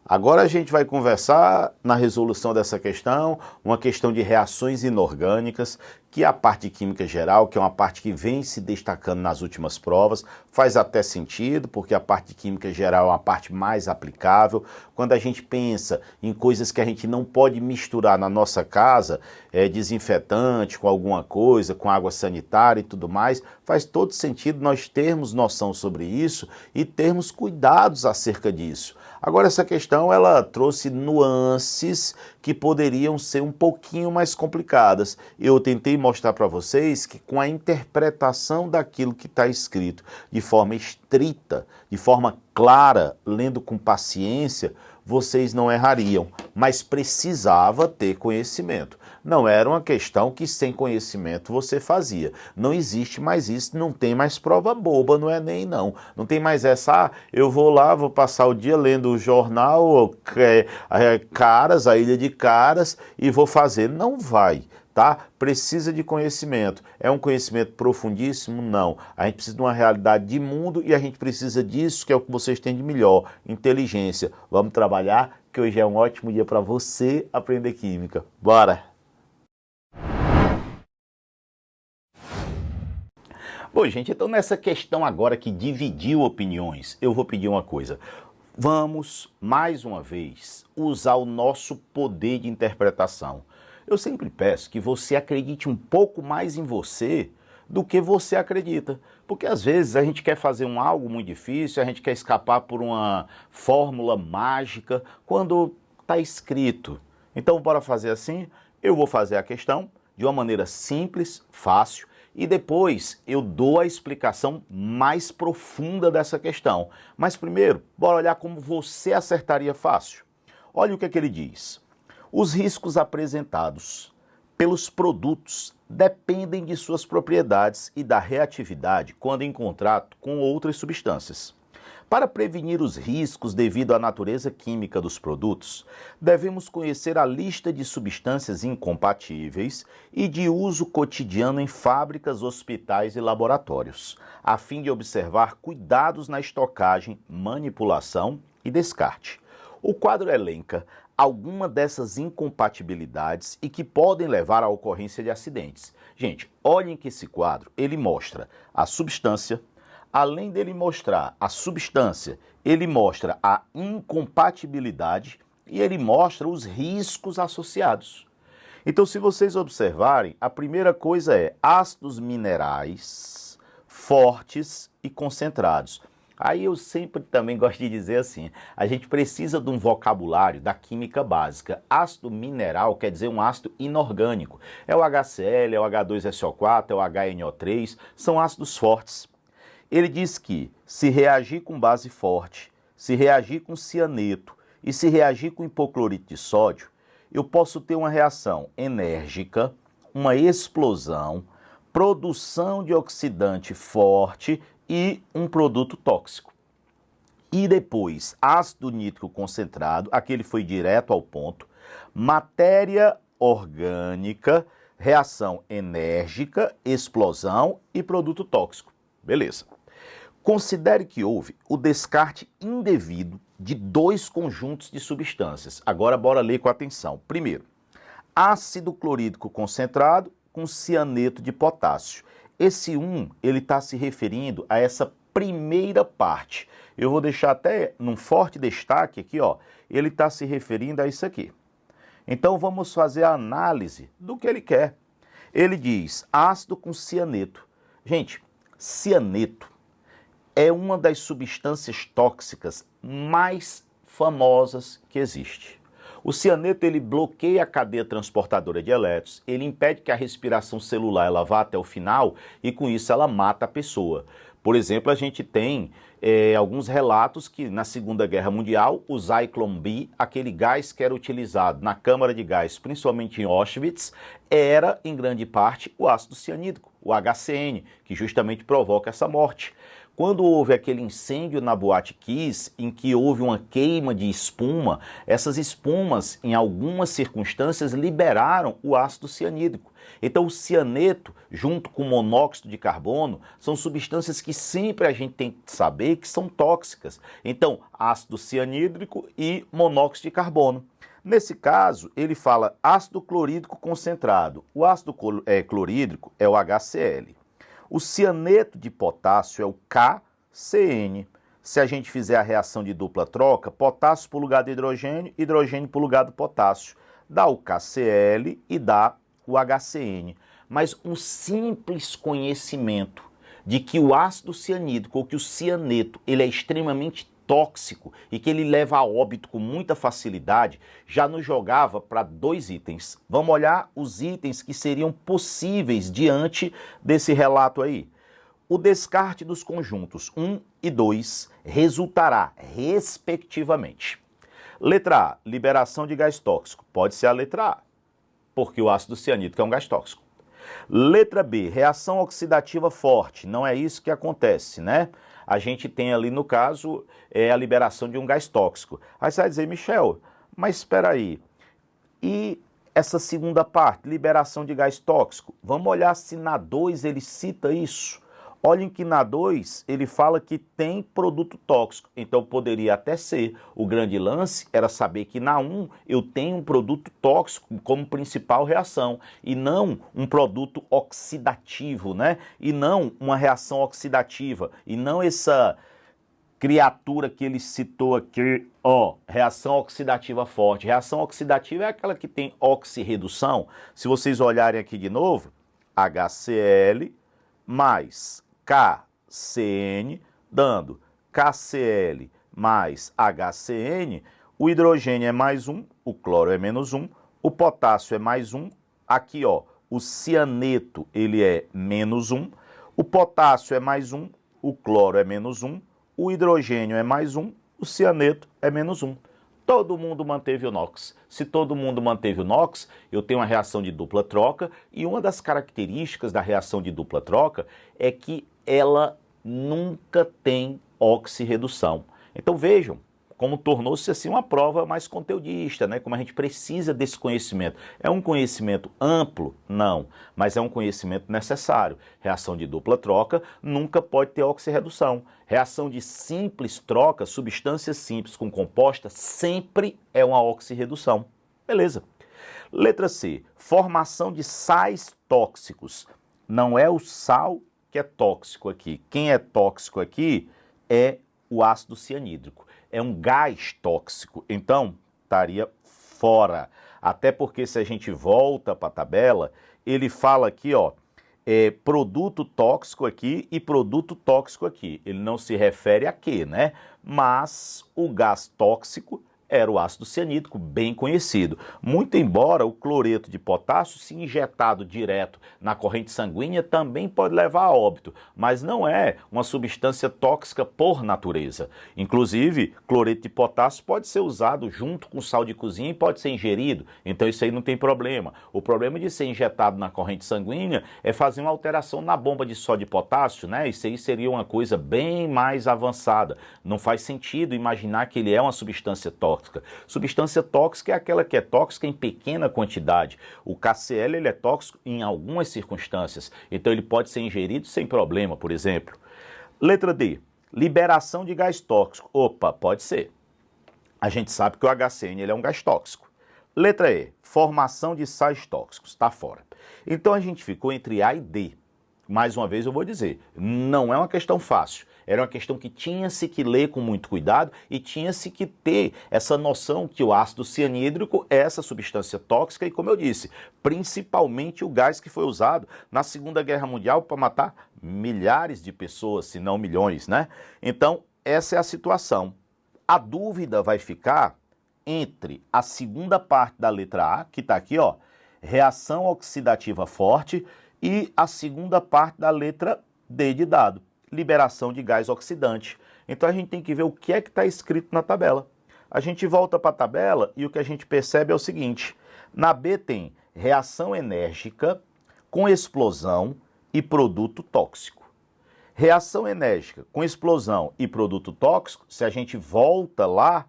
Agora a gente vai conversar na resolução dessa questão, uma questão de reações inorgânicas, que é a parte de química geral, que é uma parte que vem se destacando nas últimas provas, faz até sentido, porque a parte de química geral é uma parte mais aplicável. Quando a gente pensa em coisas que a gente não pode misturar na nossa casa, desinfetante com alguma coisa, com água sanitária e tudo mais, faz todo sentido nós termos noção sobre isso e termos cuidados acerca disso. Agora, essa questão ela trouxe nuances que poderiam ser um pouquinho mais complicadas. Eu tentei mostrar para vocês que com a interpretação daquilo que está escrito de forma estrita, de forma clara, lendo com paciência, vocês não errariam, mas precisava ter conhecimento. Não era uma questão que sem conhecimento você fazia. Não existe mais isso, não tem mais prova boba no Enem, não. Não tem mais essa, eu vou lá, vou passar o dia lendo o jornal, Caras, a Ilha de Caras, e vou fazer. Não vai, tá? Precisa de conhecimento. É um conhecimento profundíssimo? Não. A gente precisa de uma realidade de mundo e a gente precisa disso, que é o que vocês têm de melhor, inteligência. Vamos trabalhar, que hoje é um ótimo dia para você aprender química. Bora! Bom, gente, então nessa questão agora que dividiu opiniões, eu vou pedir uma coisa. Vamos, mais uma vez, usar o nosso poder de interpretação. Eu sempre peço que você acredite um pouco mais em você do que você acredita. Porque às vezes a gente quer fazer algo muito difícil, a gente quer escapar por uma fórmula mágica, quando está escrito. Então, bora fazer assim? Eu vou fazer a questão de uma maneira simples, fácil, e depois eu dou a explicação mais profunda dessa questão. Mas primeiro, bora olhar como você acertaria fácil. Olha o que ele diz. Os riscos apresentados pelos produtos dependem de suas propriedades e da reatividade quando em contato com outras substâncias. Para prevenir os riscos devido à natureza química dos produtos, devemos conhecer a lista de substâncias incompatíveis e de uso cotidiano em fábricas, hospitais e laboratórios, a fim de observar cuidados na estocagem, manipulação e descarte. O quadro elenca alguma dessas incompatibilidades e que podem levar à ocorrência de acidentes. Gente, olhem que esse quadro, ele mostra a substância. Além dele mostrar a substância, ele mostra a incompatibilidade e ele mostra os riscos associados. Então, se vocês observarem, a primeira coisa é ácidos minerais fortes e concentrados. Aí eu sempre também gosto de dizer assim, a gente precisa de um vocabulário da química básica. Ácido mineral quer dizer um ácido inorgânico. É o HCl, é o H2SO4, é o HNO3, são ácidos fortes. Ele diz que se reagir com base forte, se reagir com cianeto e se reagir com hipoclorito de sódio, eu posso ter uma reação enérgica, uma explosão, produção de oxidante forte e um produto tóxico. E depois, ácido nítrico concentrado, aquele foi direto ao ponto, matéria orgânica, reação enérgica, explosão e produto tóxico. Beleza. Considere que houve o descarte indevido de dois conjuntos de substâncias. Agora, bora ler com atenção. Primeiro, ácido clorídrico concentrado com cianeto de potássio. Esse ele está se referindo a essa primeira parte. Eu vou deixar até num forte destaque aqui, ó. Ele está se referindo a isso aqui. Então, vamos fazer a análise do que ele quer. Ele diz ácido com cianeto. Gente, cianeto é uma das substâncias tóxicas mais famosas que existe. O cianeto ele bloqueia a cadeia transportadora de elétrons, ele impede que a respiração celular ela vá até o final e com isso ela mata a pessoa. Por exemplo, a gente tem alguns relatos que na Segunda Guerra Mundial o Zyklon B, aquele gás que era utilizado na câmara de gás, principalmente em Auschwitz, era em grande parte o ácido cianídrico, o HCN, que justamente provoca essa morte. Quando houve aquele incêndio na Boate Kiss, em que houve uma queima de espuma, essas espumas, em algumas circunstâncias, liberaram o ácido cianídrico. Então, o cianeto, junto com o monóxido de carbono, são substâncias que sempre a gente tem que saber que são tóxicas. Então, ácido cianídrico e monóxido de carbono. Nesse caso, ele fala ácido clorídrico concentrado. O ácido clorídrico é o HCl. O cianeto de potássio é o KCN. Se a gente fizer a reação de dupla troca, potássio por lugar de hidrogênio, hidrogênio por lugar do potássio, dá o KCl e dá o HCN. Mas um simples conhecimento de que o ácido cianídrico ou que o cianeto ele é extremamente tóxico e que ele leva a óbito com muita facilidade, já nos jogava para 2 itens. Vamos olhar os itens que seriam possíveis diante desse relato aí. O descarte dos conjuntos 1 e 2 resultará, respectivamente. Letra A, liberação de gás tóxico. Pode ser a letra A, porque o ácido cianídrico é um gás tóxico. Letra B, reação oxidativa forte. Não é isso que acontece, né? A gente tem ali, no caso, a liberação de um gás tóxico. Aí você vai dizer, Michel, mas espera aí, e essa segunda parte, liberação de gás tóxico? Vamos olhar se na 2 ele cita isso. Olhem que na 2 ele fala que tem produto tóxico, então poderia até ser. O grande lance era saber que na 1 eu tenho um produto tóxico como principal reação e não um produto oxidativo, né? E não uma reação oxidativa, e não essa criatura que ele citou aqui, ó, reação oxidativa forte. Reação oxidativa é aquela que tem oxirredução. Se vocês olharem aqui de novo, HCl mais KCN, dando KCl mais HCN, o hidrogênio é mais 1, o cloro é menos 1, o potássio é mais 1, aqui ó, o cianeto ele é menos 1, o potássio é mais 1, o cloro é menos 1, o hidrogênio é mais 1, o cianeto é menos 1. Todo mundo manteve o NOx. Se todo mundo manteve o NOx, eu tenho uma reação de dupla troca, e uma das características da reação de dupla troca é que ela nunca tem oxirredução. Então vejam como tornou-se assim uma prova mais conteudista, né? Como a gente precisa desse conhecimento. É um conhecimento amplo? Não, mas é um conhecimento necessário. Reação de dupla troca nunca pode ter oxirredução. Reação de simples troca, substância simples com composta, sempre é uma oxirredução. Beleza. Letra C, formação de sais tóxicos. Não é o sal que é tóxico aqui. Quem é tóxico aqui é o ácido cianídrico. É um gás tóxico, então estaria fora. Até porque se a gente volta para a tabela, ele fala aqui, ó, produto tóxico aqui e produto tóxico aqui. Ele não se refere a quê, né? Mas o gás tóxico era o ácido cianídrico, bem conhecido. Muito embora o cloreto de potássio, se injetado direto na corrente sanguínea, também pode levar a óbito, mas não é uma substância tóxica por natureza. Inclusive, cloreto de potássio pode ser usado junto com sal de cozinha e pode ser ingerido, então isso aí não tem problema. O problema de ser injetado na corrente sanguínea é fazer uma alteração na bomba de sódio e potássio, né? Isso aí seria uma coisa bem mais avançada. Não faz sentido imaginar que ele é uma substância tóxica. Substância tóxica é aquela que é tóxica em pequena quantidade. O KCl ele é tóxico em algumas circunstâncias, então ele pode ser ingerido sem problema, por exemplo. Letra D, liberação de gás tóxico. Opa, pode ser. A gente sabe que o HCN ele é um gás tóxico. Letra E, formação de sais tóxicos, está fora. Então a gente ficou entre A e D. Mais uma vez eu vou dizer, não é uma questão fácil. Era uma questão que tinha-se que ler com muito cuidado e tinha-se que ter essa noção que o ácido cianídrico é essa substância tóxica e, como eu disse, principalmente o gás que foi usado na Segunda Guerra Mundial para matar milhares de pessoas, se não milhões, né? Então, essa é a situação. A dúvida vai ficar entre a segunda parte da letra A, que está aqui, ó, reação oxidativa forte, e a segunda parte da letra D de dado, liberação de gás oxidante. Então a gente tem que ver o que é que está escrito na tabela. A gente volta para a tabela e o que a gente percebe é o seguinte, na B tem reação enérgica com explosão e produto tóxico. Reação enérgica com explosão e produto tóxico, se a gente volta lá,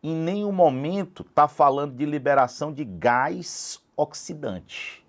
em nenhum momento está falando de liberação de gás oxidante.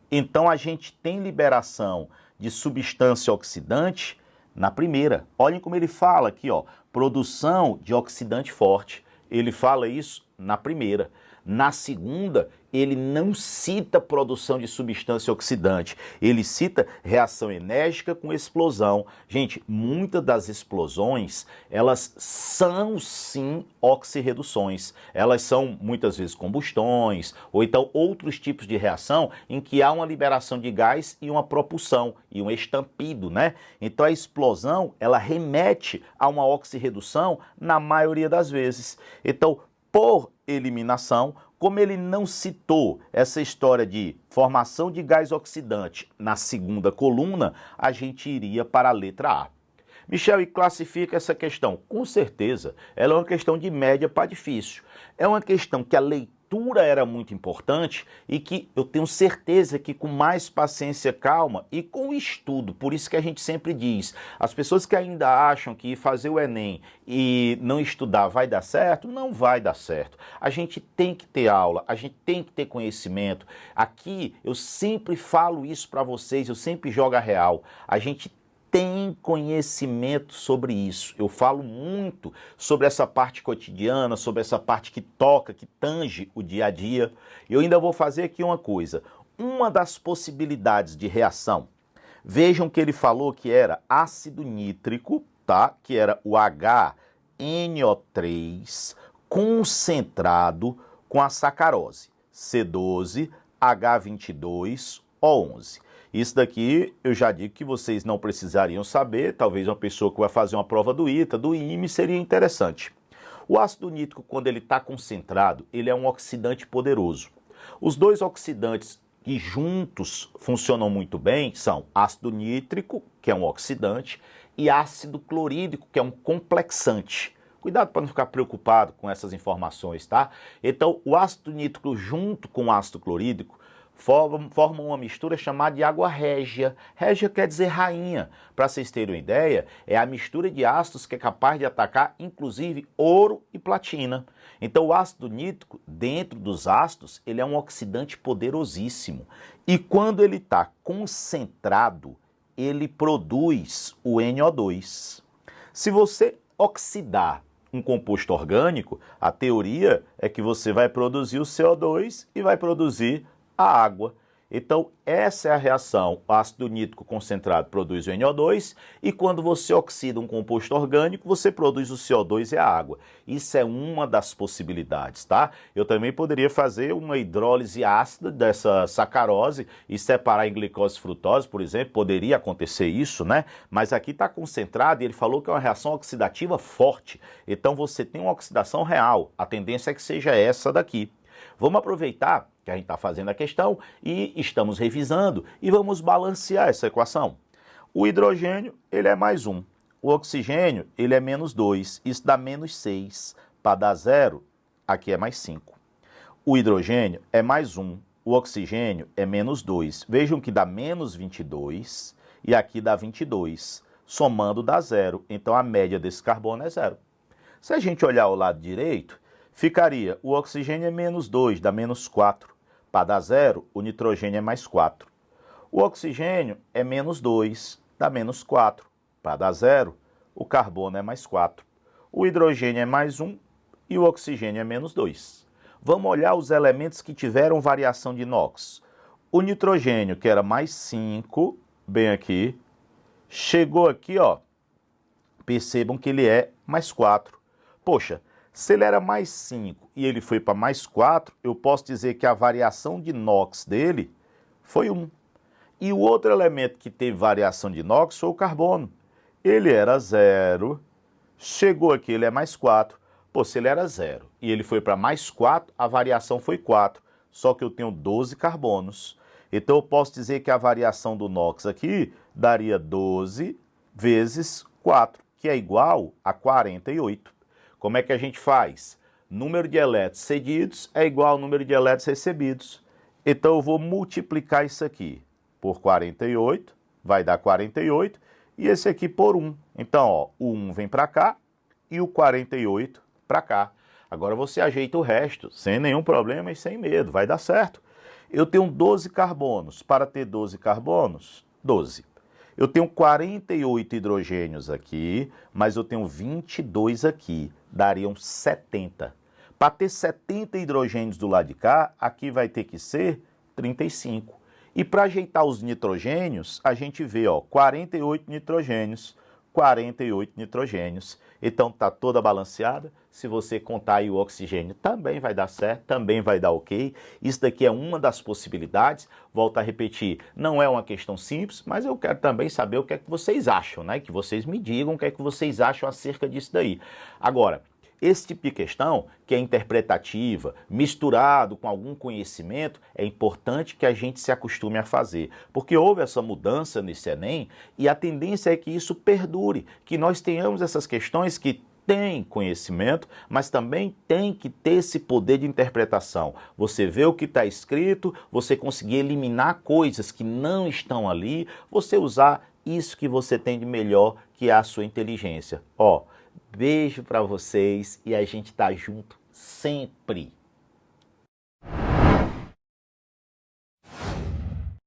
Então a gente tem liberação de substância oxidante na primeira. Olhem como ele fala aqui, ó, produção de oxidante forte. Ele fala isso na primeira. Na segunda, ele não cita produção de substância oxidante, ele cita reação enérgica com explosão. Gente, muitas das explosões, elas são sim oxirreduções. Elas são muitas vezes combustões, ou então outros tipos de reação em que há uma liberação de gás e uma propulsão, e um estampido, né? Então a explosão, ela remete a uma oxirredução na maioria das vezes. Então, por eliminação, como ele não citou essa história de formação de gás oxidante na segunda coluna, a gente iria para a letra A. Michel, e classifica essa questão? Com certeza, ela é uma questão de média para difícil. É uma questão que a leitura era muito importante e que eu tenho certeza que com mais paciência, calma e com estudo, por isso que a gente sempre diz, as pessoas que ainda acham que fazer o Enem e não estudar vai dar certo, não vai dar certo. A gente tem que ter aula, a gente tem que ter conhecimento. Aqui eu sempre falo isso para vocês, eu sempre jogo a real. A gente tem conhecimento sobre isso. Eu falo muito sobre essa parte cotidiana, sobre essa parte que toca, que tange o dia a dia. Eu ainda vou fazer aqui uma coisa. Uma das possibilidades de reação, vejam que ele falou que era ácido nítrico, tá? Que era o HNO3 concentrado com a sacarose, C12, H22O11. Isso daqui eu já digo que vocês não precisariam saber, talvez uma pessoa que vai fazer uma prova do ITA, do IME, seria interessante. O ácido nítrico, quando ele está concentrado, ele é um oxidante poderoso. Os dois oxidantes que juntos funcionam muito bem são ácido nítrico, que é um oxidante, e ácido clorídrico, que é um complexante. Cuidado para não ficar preocupado com essas informações, tá? Então, o ácido nítrico junto com o ácido clorídrico formam uma mistura chamada de água régia. Régia quer dizer rainha. Para vocês terem uma ideia, é a mistura de ácidos que é capaz de atacar, inclusive, ouro e platina. Então, o ácido nítrico, dentro dos ácidos, ele é um oxidante poderosíssimo. E quando ele está concentrado, ele produz o NO2. Se você oxidar um composto orgânico, a teoria é que você vai produzir o CO2 e vai produzir a água. Então, essa é a reação. O ácido nítrico concentrado produz o NO2 e quando você oxida um composto orgânico, você produz o CO2 e a água. Isso é uma das possibilidades, tá? Eu também poderia fazer uma hidrólise ácida dessa sacarose e separar em glicose e frutose, por exemplo. Poderia acontecer isso, né? Mas aqui está concentrado e ele falou que é uma reação oxidativa forte. Então, você tem uma oxidação real. A tendência é que seja essa daqui. Vamos aproveitar que a gente está fazendo a questão e estamos revisando e vamos balancear essa equação. O hidrogênio, ele é mais 1. O oxigênio, ele é menos 2. Isso dá menos 6. Para dar 0, aqui é mais 5. O hidrogênio é mais 1. O oxigênio é menos 2. Vejam que dá menos 22 e aqui dá 22. Somando dá 0. Então a média desse carbono é 0. Se a gente olhar o lado direito, ficaria o oxigênio é menos 2, dá menos 4. Para dar 0, o nitrogênio é mais 4. O oxigênio é menos 2, dá menos 4. Para dar 0, o carbono é mais 4. O hidrogênio é mais 1 e o oxigênio é menos 2. Vamos olhar os elementos que tiveram variação de NOx. O nitrogênio, que era mais 5, bem aqui, chegou aqui, ó, percebam que ele é mais 4. Poxa, se ele era mais 5 e ele foi para mais 4, eu posso dizer que a variação de NOx dele foi 1. E o outro elemento que teve variação de NOx foi o carbono. Ele era 0, chegou aqui, ele é mais 4. Pô, se ele era 0 e ele foi para mais 4, a variação foi 4. Só que eu tenho 12 carbonos. Então eu posso dizer que a variação do NOx aqui daria 12 vezes 4, que é igual a 48. Como é que a gente faz? Número de elétrons cedidos é igual ao número de elétrons recebidos. Então eu vou multiplicar isso aqui por 48, vai dar 48, e esse aqui por 1. Então, ó, o 1 vem para cá e o 48 para cá. Agora você ajeita o resto, sem nenhum problema e sem medo, vai dar certo. Eu tenho 12 carbonos. Para ter 12 carbonos, 12. Eu tenho 48 hidrogênios aqui, mas eu tenho 22 aqui, dariam 70. Para ter 70 hidrogênios do lado de cá, aqui vai ter que ser 35. E para ajeitar os nitrogênios, a gente vê, ó, 48 nitrogênios, 48 nitrogênios. Então tá toda balanceada. Se você contar aí o oxigênio, também vai dar certo, também vai dar ok. Isso daqui é uma das possibilidades. Volto a repetir, não é uma questão simples, mas eu quero também saber o que é que vocês acham, né? Que vocês me digam o que é que vocês acham acerca disso daí. Agora, esse tipo de questão, que é interpretativa, misturado com algum conhecimento, é importante que a gente se acostume a fazer. Porque houve essa mudança nesse Enem e a tendência é que isso perdure, que nós tenhamos essas questões que têm conhecimento, mas também tem que ter esse poder de interpretação. Você vê o que está escrito, você conseguir eliminar coisas que não estão ali, você usar isso que você tem de melhor, que é a sua inteligência. Ó, beijo para vocês e a gente tá junto sempre.